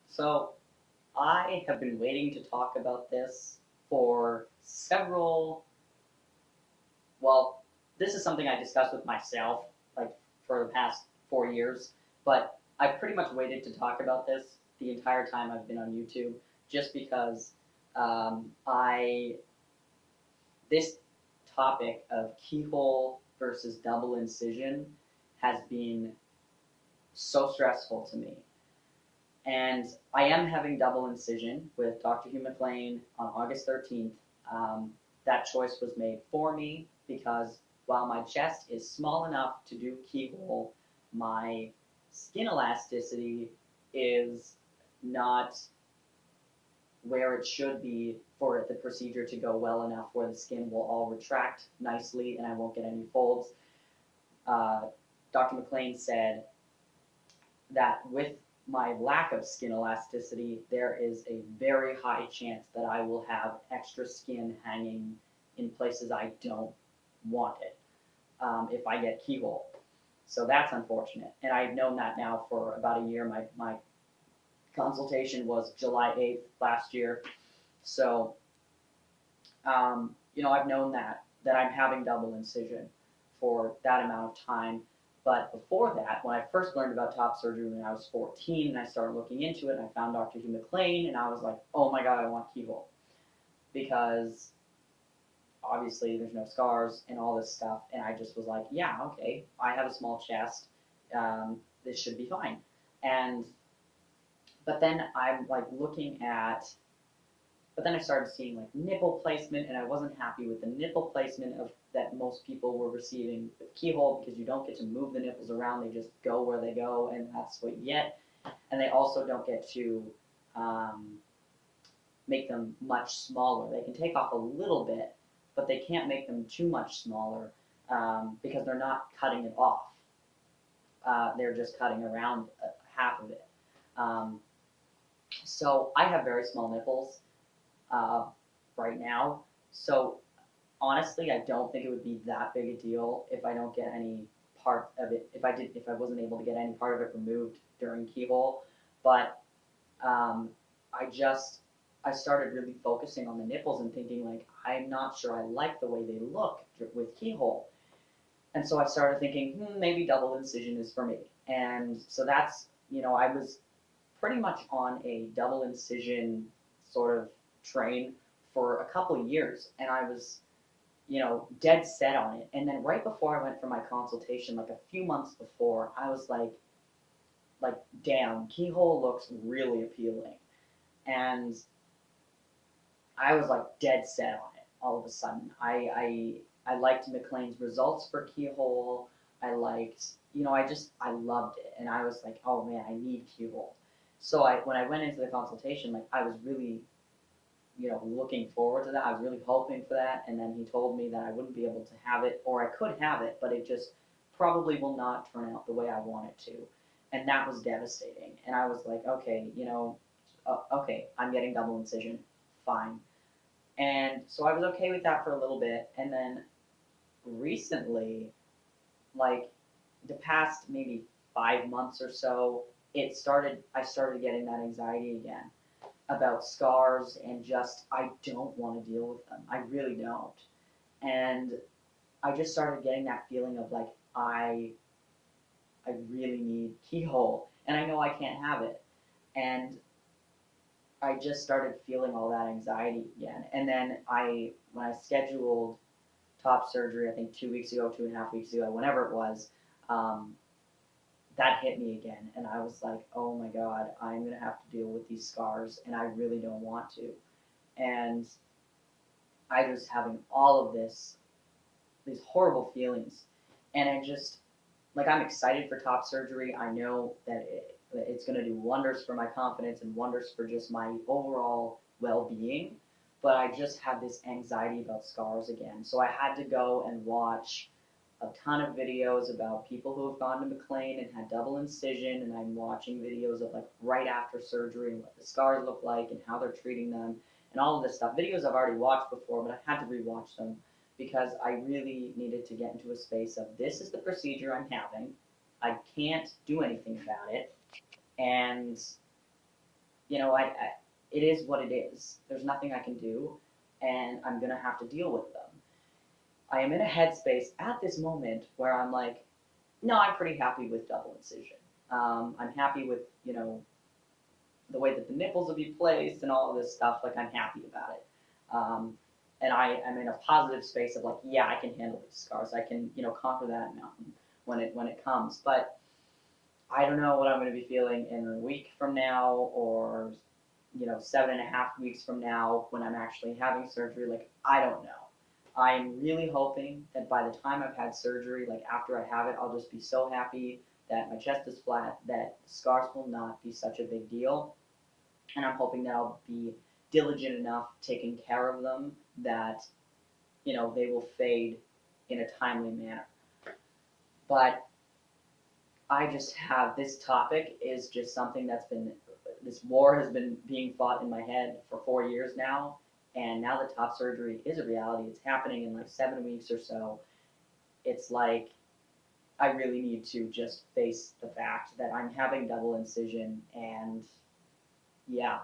So I have been waiting to talk about this for several. Well, this is something I discussed with myself like for the past 4 years, but I've pretty much waited to talk about this the entire time I've been on YouTube, just because I this topic of keyhole versus double incision has been so stressful to me. And I am having double incision with Dr. Hugh McLean on August 13th. That choice was made for me because while my chest is small enough to do keyhole, my skin elasticity is not where it should be for the procedure to go well enough where the skin will all retract nicely and I won't get any folds. Uh, Dr. McLean said that with my lack of skin elasticity, there is a very high chance that I will have extra skin hanging in places I don't want it if I get keyhole. So that's unfortunate. And I've known that now for about a year. My consultation was July 8th last year. So, I've known that I'm having double incision for that amount of time. But before that, when I first learned about top surgery when I was 14, and I started looking into it, and I found Dr. Hugh McLean, and I was like, oh my god, I want keyhole. Because obviously there's no scars and all this stuff, and I just was like, yeah, okay, I have a small chest, this should be fine. And but then I'm like looking at but then I started seeing like nipple placement, and I wasn't happy with the nipple placement of that most people were receiving with keyhole because you don't get to move the nipples around; they just go where they go, and that's what you get. And they also don't get to um, make them much smaller. They can take off a little bit, but they can't make them too much smaller because they're not cutting it off. They're just cutting around half of it. Um, so I have very small nipples uh, right now. So honestly, I don't think it would be that big a deal if I don't get any part of it. If I wasn't able to get any part of it removed during keyhole, but um, I just I started really focusing on the nipples and thinking like I'm not sure I like the way they look with keyhole, and so I started thinking maybe double incision is for me, and so that's I was pretty much on a double incision sort of train for a couple of years, and I was dead set on it. And then right before I went for my consultation, like a few months before, I was like, damn, keyhole looks really appealing, and I was like dead set on it. All of a sudden, I liked McLean's results for keyhole. I liked, I loved it, and I was like, oh man, I need keyhole. So when I went into the consultation, like I was really looking forward to that. I was really hoping for that, and then he told me that I wouldn't be able to have it, or I could have it, but it just probably will not turn out the way I want it to, and that was devastating. And I was like, okay, okay, I'm getting double incision, fine. And so I was okay with that for a little bit, and then recently, like the past maybe 5 months or so, I started getting that anxiety again about scars and just I don't want to deal with them. I really don't. And I just started getting that feeling of like I really need keyhole and I know I can't have it. And I just started feeling all that anxiety again. And then when I scheduled top surgery, I think 2 weeks ago, 2.5 weeks ago, whenever it was, um, that hit me again. And I was like, oh my God, I'm going to have to deal with these scars and I really don't want to. And I was having all of these horrible feelings, and I just I'm excited for top surgery. I know that it's going to do wonders for my confidence and wonders for just my overall well-being. But I just had this anxiety about scars again, so I had to go and watch a ton of videos about people who have gone to McLean and had double incision, and I'm watching videos of like right after surgery and what the scars look like and how they're treating them and all of this stuff. Videos I've already watched before, but I had to rewatch them because I really needed to get into a space of this is the procedure I'm having. I can't do anything about it, and you know, it is what it is. There's nothing I can do, and I'm gonna have to deal with them. I am in a headspace at this moment where I'm like, no, I'm pretty happy with double incision. I'm happy with, you know, the way that the nipples will be placed and all of this stuff. Like, I'm happy about it. Um, and I am in a positive space of like, yeah, I can handle these scars. I can, you know, conquer that mountain when it comes. But I don't know what I'm going to be feeling in a week from now, or, you know, 7.5 weeks from now when I'm actually having surgery. Like, I don't know. I'm really hoping that by the time I've had surgery, like after I have it, I'll just be so happy that my chest is flat, that the scars will not be such a big deal. And I'm hoping that I'll be diligent enough taking care of them that, you know, they will fade in a timely manner. But I just have this topic is just something that's been, this war has been being fought in my head for 4 years now, and now that top surgery is a reality, it's happening in like 7 weeks or so. It's like I really need to just face the fact that I'm having double incision, and yeah,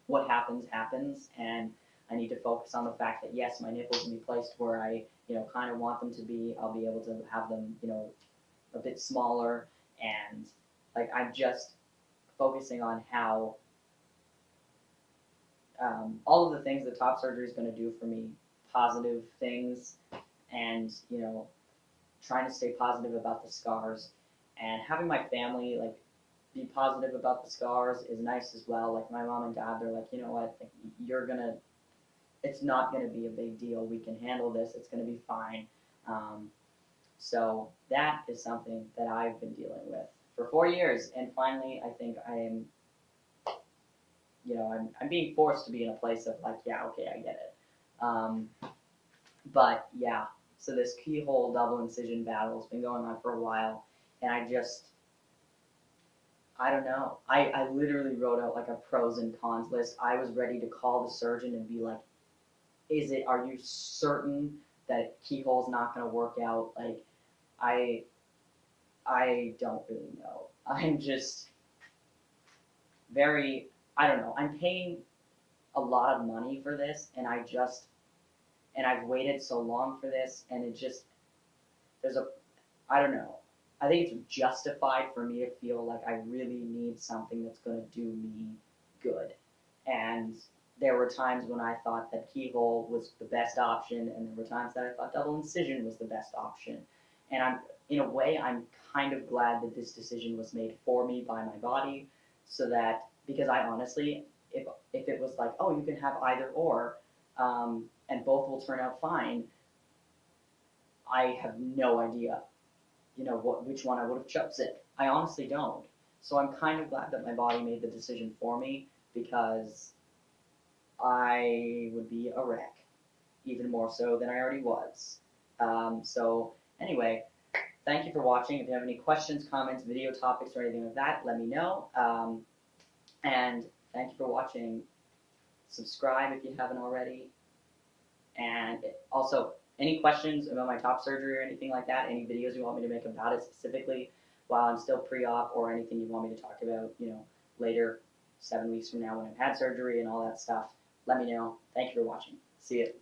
what happens happens, and I need to focus on the fact that yes, my nipples can be placed where I, you know, kind of want them to be. I'll be able to have them, you know, a bit smaller, and like I'm just focusing on how all of the things that top surgery is going to do for me, positive things, and, you know, trying to stay positive about the scars, and having my family like be positive about the scars is nice as well. Like my mom and dad, they're like, you know what, like, you're gonna, it's not gonna be a big deal. We can handle this. It's gonna be fine. Um, so that is something that I've been dealing with for 4 years, and finally, I think I am, you know, I'm being forced to be in a place of like, yeah, okay, I get it. Um, but yeah, so this keyhole double incision battle has been going on for a while, and I don't know. I literally wrote out like a pros and cons list. I was ready to call the surgeon and be like, are you certain that keyhole's not going to work out? Like, I, I don't really know. I'm just very, I don't know. I'm paying a lot of money for this, and and I've waited so long for this, and it just, there's a, I don't know. I think it's justified for me to feel like I really need something that's going to do me good. And there were times when I thought that keyhole was the best option, and there were times that I thought double incision was the best option. And in a way, I'm kind of glad that this decision was made for me by my body, so that, because I honestly, if it was like, oh, you can have either or, and both will turn out fine, I have no idea, you know, which one I would have chosen. I honestly don't. So I'm kind of glad that my body made the decision for me, because I would be a wreck, even more so than I already was. So anyway, thank you for watching. If you have any questions, comments, video topics, or anything like that, let me know. And thank you for watching. Subscribe if you haven't already. And also, any questions about my top surgery or anything like that, any videos you want me to make about it specifically while I'm still pre-op, or anything you want me to talk about, you know, later, 7 weeks from now when I've had surgery and all that stuff, let me know. Thank you for watching. See you.